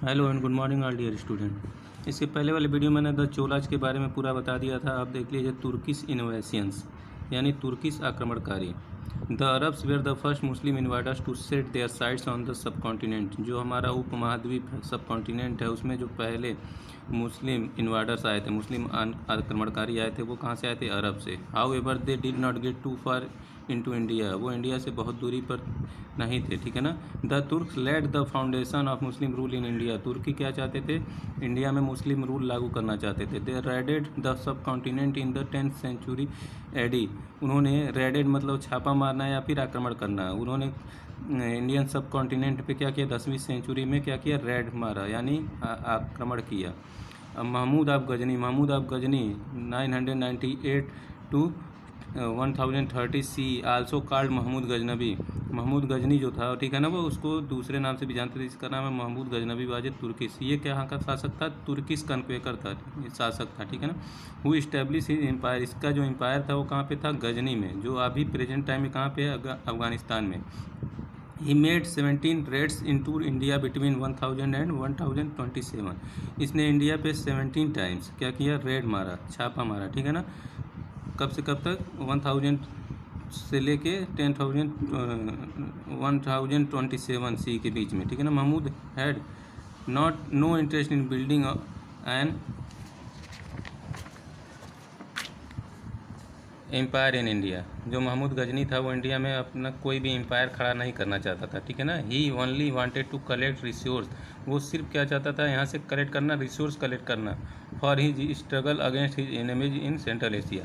Hello and good morning all dear student. इसके पहले वाले वीडियो में मैंने द चोलाज के बारे में पूरा बता दिया था। आप देख लीजिए तुर्किश इन्वेशंस यानी तुर्किश आक्रमणकारी। The Arabs were the first Muslim invaders to set their sights on the सब कॉन्टिनेंट। जो हमारा उपमहाद्वीप सब कॉन्टिनेंट है उसमें जो पहले मुस्लिम इन्वाइडर्स आए थे, मुस्लिम आक्रमणकारी आए थे, वो कहाँ से आए थे? अरब से। However they did not get too far into India. वो इंडिया से बहुत दूरी पर नहीं थे, ठीक है ना। The Turks laid the foundation of Muslim rule in India. तुर्की क्या चाहते थे? इंडिया में मुस्लिम रूल लागू करना चाहते थे। दे रेडेड द सब continent in the 10th century AD. उन्होंने रेडेड मतलब छापा मारना या फिर आक्रमण करना। उन्होंने इंडियन सब कॉन्टिनेंट पे क्या किया? 10वीं सेंचुरी में क्या किया? रेड मारा यानी आक्रमण किया। Mahmud of Ghazni 998 to 1030 C also called Mahmud Ghaznavi. Mahmud Ghazni जो था, ठीक है ना, वो उसको दूसरे नाम से भी जानते थे, इसका नाम है महमूद गजनबी वाजिद तुर्किश। ये क्या यहाँ का शासक था? तुर्किश कन्क्वेकर था, शासक था, ठीक है ना। Who establish his empire. इसका जो एम्पायर था वो कहाँ पे था? गजनी में, जो अभी प्रेजेंट टाइम में कहाँ पे है? अफगानिस्तान में। He made 17 raids into India between 1000 and 1027। इसने इंडिया पे 17 टाइम्स क्या किया? रेड मारा, छापा मारा, ठीक है ना। कब से कब तक? 1000 से लेके 1027 सी के बीच में, ठीक है ना। Mahmud had not no interest in building an empire in India. जो महमूद गजनी था वो इंडिया में अपना कोई भी एम्पायर खड़ा नहीं करना चाहता था, ठीक है ना। He only wanted to collect resource. वो सिर्फ क्या चाहता था? यहाँ से कलेक्ट करना, रिसोर्स कलेक्ट करना for his struggle against his enemies in central Asia.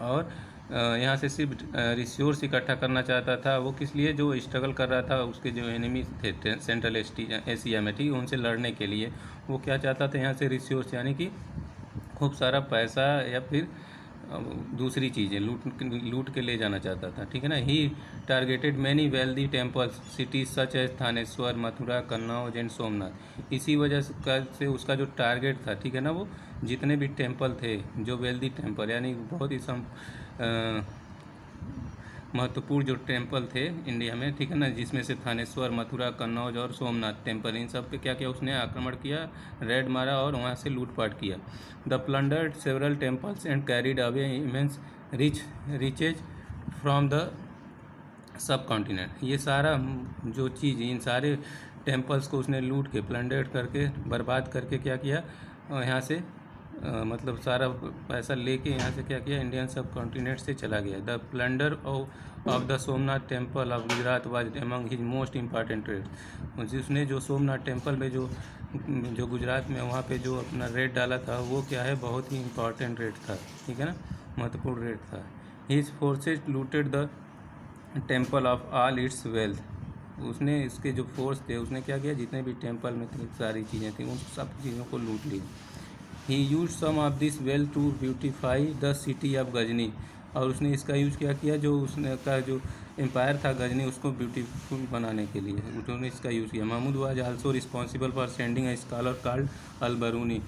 और यहाँ से सिर्फ रिसोर्स इकट्ठा करना चाहता था। वो किस लिए? जो स्ट्रगल कर रहा था, उसके जो एनिमी थे सेंट्रल एशिया में, ठीक, उनसे लड़ने के लिए वो क्या चाहता था? यहाँ से रिसोर्स यानी कि खूब सारा पैसा या फिर दूसरी चीज़ें लूट के ले जाना चाहता था, ठीक है ना। He targeted many wealthy temples cities such as Thaneshwar, Mathura, Kannauj and Somnath. इसी वजह से उसका जो टारगेट था, ठीक है ना, वो जितने भी टेम्पल थे, जो वेल्दी टेम्पल यानी बहुत ही महत्वपूर्ण जो टेम्पल थे इंडिया में, ठीक है ना, जिसमें से थानेश्वर, मथुरा, कन्नौज और सोमनाथ टेम्पल, इन सब पे क्या किया उसने? आक्रमण किया, रेड मारा और वहाँ से लूटपाट किया। The plundered several temples and carried away immense riches from the सब कॉन्टिनेंट। ये सारा जो चीज़, इन सारे टेम्पल्स को उसने लूट के, प्लंडर्ड करके, बर्बाद करके क्या किया? यहाँ से मतलब सारा पैसा लेके यहाँ से क्या किया? इंडियन सब कॉन्टिनेंट से चला गया। The plunder of the Somnath temple of Gujarat was among his most important red. जिसने जो सोमनाथ टेम्पल में जो गुजरात में वहाँ पे जो अपना रेड डाला था, वो क्या है? बहुत ही इम्पॉर्टेंट रेड था, ठीक है ना, महत्वपूर्ण रेड था। His forces looted the temple of all it's wealth. उसने इसके जो फोर्स थे उसने क्या किया? जितने भी टेम्पल में थे, सारी चीज़ें थी, उन सब चीज़ों को लूट ली। He use some of this wealth to beautify the city of Ghazni. और उसने इसका यूज क्या किया? जो उसने का जो एम्पायर था गजनी, उसको ब्यूटीफुल बनाने के लिए उन्होंने इसका यूज़ किया। Mahmud was also responsible for sending a scholar called Alberuni.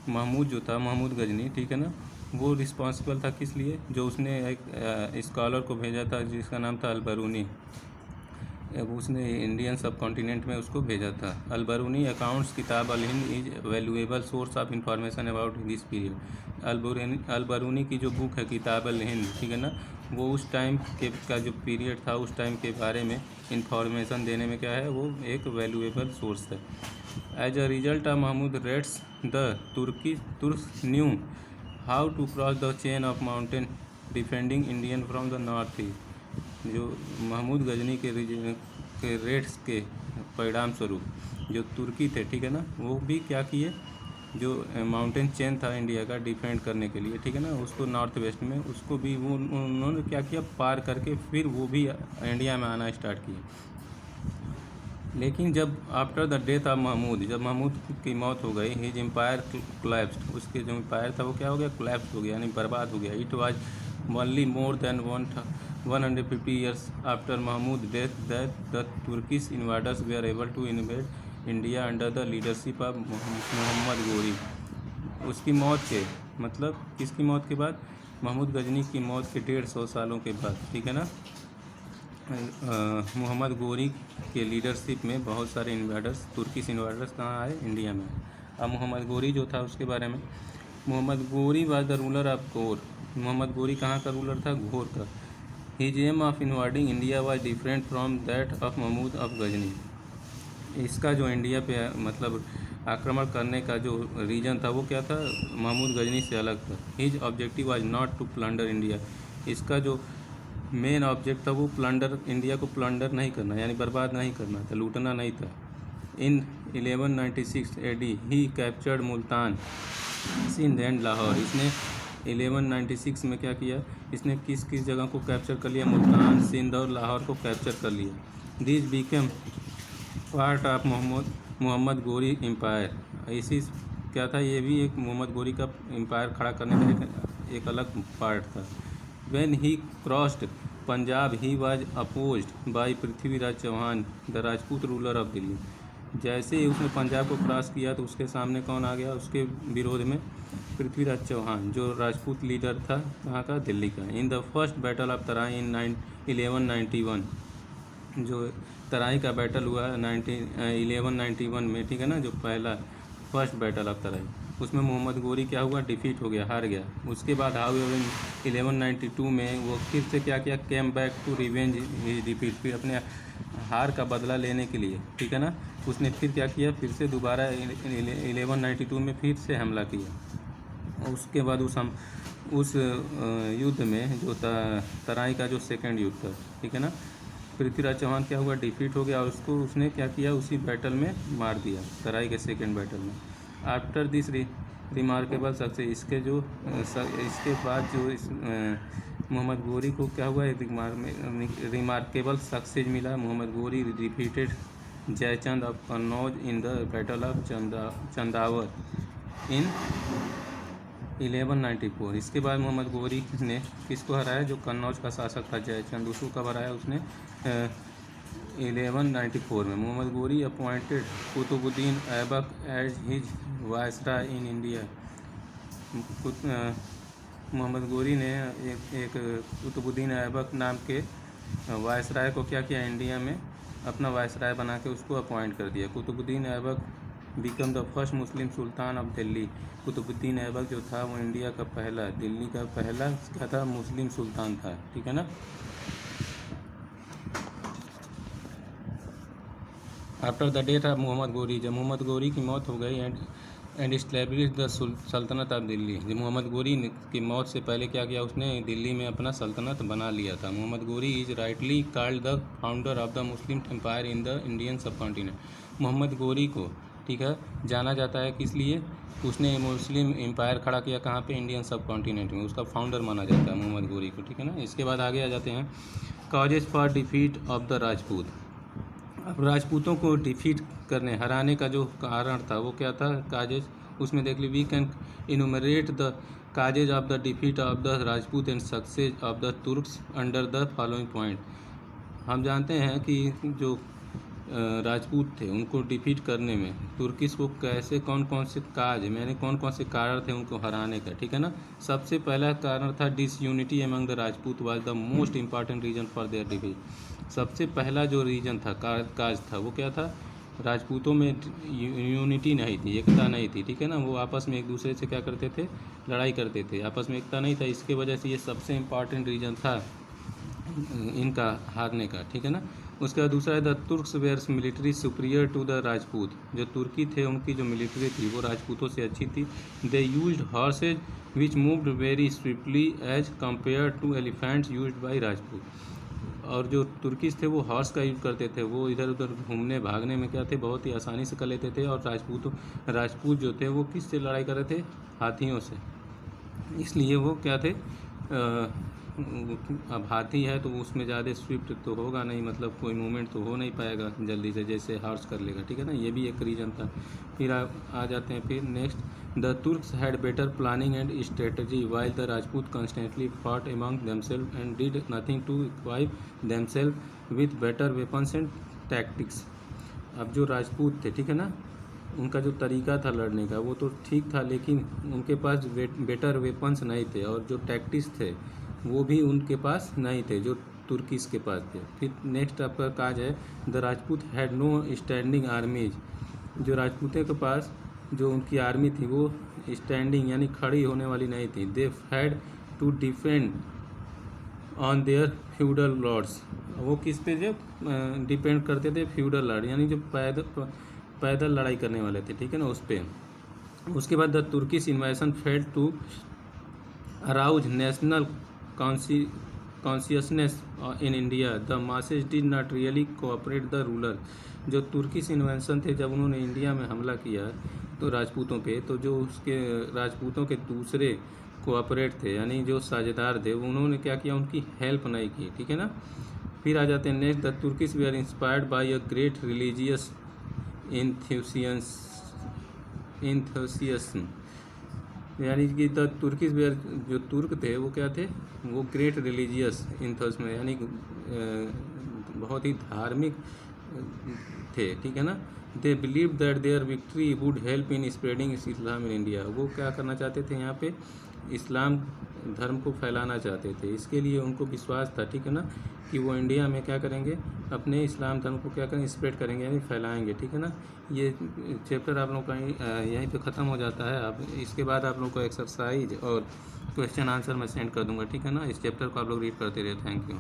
Mahmud जो था, महमूद गजनी, ठीक है ना, वो रिस्पॉन्सिबल था किस लिए? जो उसने एक स्कॉलर को भेजा था जिसका नाम था अलबरूनी। उसने इंडियन सब कॉन्टिनेंट में उसको भेजा था। अलबरूनी अकाउंट्स किताब Al Hind is valuable source of information about this period. Alberuni की जो बुक है किताब अल हिंद, ठीक है ना, वो उस टाइम के का जो पीरियड था, उस टाइम के बारे में इंफॉर्मेशन देने में क्या है? वो एक वैल्यूएबल सोर्स है। As a result of Mahmud raids the Turks knew how to cross the chain of mountain defending Indian from the north east. जो महमूद गजनी के रेड्स के परिणाम स्वरूप जो तुर्की थे, ठीक है ना, वो भी क्या किए? जो माउंटेन चेन था इंडिया का डिफेंड करने के लिए, ठीक है ना, उसको नॉर्थ वेस्ट में, उसको भी वो उन्होंने क्या किया? पार करके फिर वो भी इंडिया में आना स्टार्ट किए। लेकिन जब after the death of Mahmud, जब महमूद की मौत हो गई, हिज एम्पायर कोलैप्स्ड, उसके जो एम्पायर था वो क्या हो गया? कोलैप्स हो गया यानी बर्बाद हो गया। It was only more than 150 years after Mahmud death that the Turkish invaders were able to invade India under the leadership of Mohammad Ghori. उसकी मौत के मतलब किसकी मौत के बाद? महमूद गजनी की मौत के 150 सालों के बाद, ठीक है ना। मोहम्मद गोरी के लीडरशिप में बहुत सारे इन्वाडर्स, तुर्किश इन्वाडर्स कहाँ आए? इंडिया में। अब मोहम्मद गोरी जो था उसके बारे में, मोहम्मद गोरी वाज द रूलर ऑफ घोर। मोहम्मद गोरी कहाँ का रूलर था? घोर का। His aim of invading India was different from that of Mahmud of Ghazni. इसका जो इंडिया पे मतलब आक्रमण करने का जो रीजन था वो क्या था? महमूद गजनी से अलग था। His objective was not to plunder India. इसका जो मेन ऑब्जेक्ट था वो प्लंडर, इंडिया को प्लंडर नहीं करना, यानी बर्बाद नहीं करना था, लूटना नहीं था। In 1196 AD he captured Multan, Sindh and Lahore. इसने 1196 में क्या किया? इसने किस किस जगह को कैप्चर कर लिया? मुल्तान, सिंध और लाहौर को कैप्चर कर लिया। This became part of Mohammad Ghori empire. इसी क्या था? ये भी एक मोहम्मद गोरी का एम्पायर खड़ा करने का एक अलग पार्ट था। When he crossed Punjab he was opposed by Prithviraj Chauhan, the Rajput ruler of Delhi. जैसे ही उसने पंजाब को क्रॉस किया तो उसके सामने कौन आ गया? उसके विरोध में पृथ्वीराज चौहान, जो राजपूत लीडर था कहाँ का? दिल्ली का। In the first battle of Tarain in 1191, जो तराई का बैटल हुआ 1191 में, ठीक है ना, जो पहला फर्स्ट बैटल ऑफ तराई, उसमें मोहम्मद गोरी क्या हुआ? डिफीट हो गया, हार गया। उसके बाद हाउएवर 1192 में वो फिर से क्या किया? Came back to revenge his defeat. फिर अपने हार का बदला लेने के लिए, ठीक है ना, उसने फिर क्या किया? फिर से दोबारा 1192 में फिर से हमला किया। उसके बाद उस युद्ध में जो तराई का जो सेकंड युद्ध था, ठीक है ना, पृथ्वीराज चौहान क्या हुआ? डिफीट हो गया और उसने क्या किया? उसी बैटल में मार दिया, तराई के सेकंड बैटल में। आफ्टर दिस रिमार्केबल सक्सेस, इसके बाद जो मोहम्मद गोरी को क्या हुआ? रिमार्केबल सक्सेस मिला। Mohammad Ghori defeated Jaichand of Kannauj in the battle of Chandawar in 1194। इसके बाद मोहम्मद गोरी ने किसको हराया? जो कन्नौज का शासक था जयचंद, उसको कब हराया उसने? 1194 में। Mohammad Ghori appointed Qutubuddin Aibak as his viceroy in India. Mohammad Ghori ने एक कुतुबुद्दीन ऐबक नाम के वायसराय को क्या किया? इंडिया में अपना वायसराय बना के उसको अपॉइंट कर दिया। Qutubuddin Aibak become the first Muslim sultan of Delhi. Qutubuddin Aibak जो था वो इंडिया का पहला, दिल्ली का पहला क्या था? मुस्लिम सुल्तान था, ठीक है ना। After the death of Mohammad Ghori, जब मोहम्मद गोरी की मौत हो गई, and establish the sultanate of Delhi. जब मोहम्मद गोरी की मौत से पहले क्या किया? उसने दिल्ली में अपना सल्तनत बना लिया था। Mohammad Ghori is rightly called the founder of the Muslim empire in the Indian subcontinent. Mohammad Ghori को, ठीक है, जाना जाता है किस लिए? उसने मुस्लिम एम्पायर खड़ा किया कहाँ पे? इंडियन सब कॉन्टिनेंट में। उसका फाउंडर माना जाता है मोहम्मद गोरी को, ठीक है ना। इसके बाद आगे आ जाते हैं causes for defeat of the Rajput. अब राजपूतों को डिफीट करने, हराने का जो कारण था वो क्या था? काजेज, उसमें देख ली, we can enumerate the causes of the defeat of the Rajput and success of the Turks under the following point. हम जानते हैं कि जो राजपूत थे उनको डिफीट करने में तुर्किस को कैसे, कौन कौन से काज, मैंने कौन कौन से कारण थे उनको हराने का, ठीक है ना। सबसे पहला कारण था disunity among the Rajput was the most important reason for their defeat. सबसे पहला जो रीजन था, काज था, वो क्या था? राजपूतों में यूनिटी नहीं थी, एकता नहीं थी, ठीक है ना। वो आपस में एक दूसरे से क्या करते थे? लड़ाई करते थे, आपस में एकता नहीं था। इसके वजह से ये सबसे इम्पॉर्टेंट रीजन था इनका हारने का, ठीक है ना। उसके बाद दूसरा है the Turks were military superior to the Rajput. जो तुर्की थे उनकी जो मिलिट्री थी वो राजपूतों से अच्छी थी। They used horses which moved very swiftly as compare to elephants used by Rajput. और जो तुर्किस थे वो हॉर्स का यूज़ करते थे, वो इधर उधर घूमने भागने में क्या थे? बहुत ही आसानी से कर लेते थे। और राजपूत जो थे वो किस से लड़ाई कर रहे थे? हाथियों से। इसलिए वो क्या थे? अब हाथी है तो उसमें ज़्यादा स्विफ्ट तो होगा नहीं, मतलब कोई मूवमेंट तो हो नहीं पाएगा जल्दी से, जैसे हॉर्स कर लेगा, ठीक है ना। ये भी एक रीज़न था। फिर आ जाते हैं फिर next, the Turks had better planning and strategy while the Rajput constantly fought among themselves and did nothing to equip themselves with better weapons and tactics. अब जो राजपूत थे, ठीक है ना, उनका जो तरीका था लड़ने का वो तो ठीक था, लेकिन उनके पास बेटर वेपन्स नहीं थे और जो टैक्टिक्स थे वो भी उनके पास नहीं थे। जो तुर्किस के पास थे। फिर नेक्स्ट आपका काज है the Rajput had no standing armies. जो राजपूतों के पास जो उनकी आर्मी थी वो स्टैंडिंग यानी खड़ी होने वाली नहीं थी। They had to defend on their feudal lords. वो किस पे जो डिपेंड करते थे, फ्यूडल लॉर्ड यानी जो पैदल लड़ाई करने वाले थे, ठीक है ना, उस पर। उसके बाद the Turkish invasion failed to arouse national consciousness in India. The masses did not really cooperate the ruler. जो तुर्किश इन्वेंशन थे, जब उन्होंने इंडिया में हमला किया तो राजपूतों पे, तो जो उसके राजपूतों के दूसरे कोऑपरेट थे यानी जो साझेदार थे, उन्होंने क्या किया, उनकी हेल्प नहीं की, ठीक है ना। फिर आ जाते हैं next the Turkish they are inspired by a great religious enthusiasm. यानी कि द तुर्किश वेयर जो तुर्क थे वो क्या थे, वो ग्रेट रिलीजियस इंथुसियाज्म यानी बहुत ही धार्मिक थे, ठीक है ना। They believe that there victory would help in spreading Islam in India. वो क्या करना चाहते थे, यहाँ पे इस्लाम धर्म को फैलाना चाहते थे। इसके लिए उनको विश्वास था, ठीक है ना, कि वो इंडिया में क्या करेंगे, अपने इस्लाम धर्म को क्या करेंगे, स्प्रेड करेंगे यानी फैलाएंगे, ठीक है ना। ये चैप्टर आप लोगों का यहीं पे ख़त्म हो जाता है। आप इसके बाद आप लोगों को एक्सरसाइज और क्वेश्चन आंसर मैं सेंड कर दूंगा, ठीक है ना। इस चैप्टर को आप लोग रीड करते रहे। Thank you.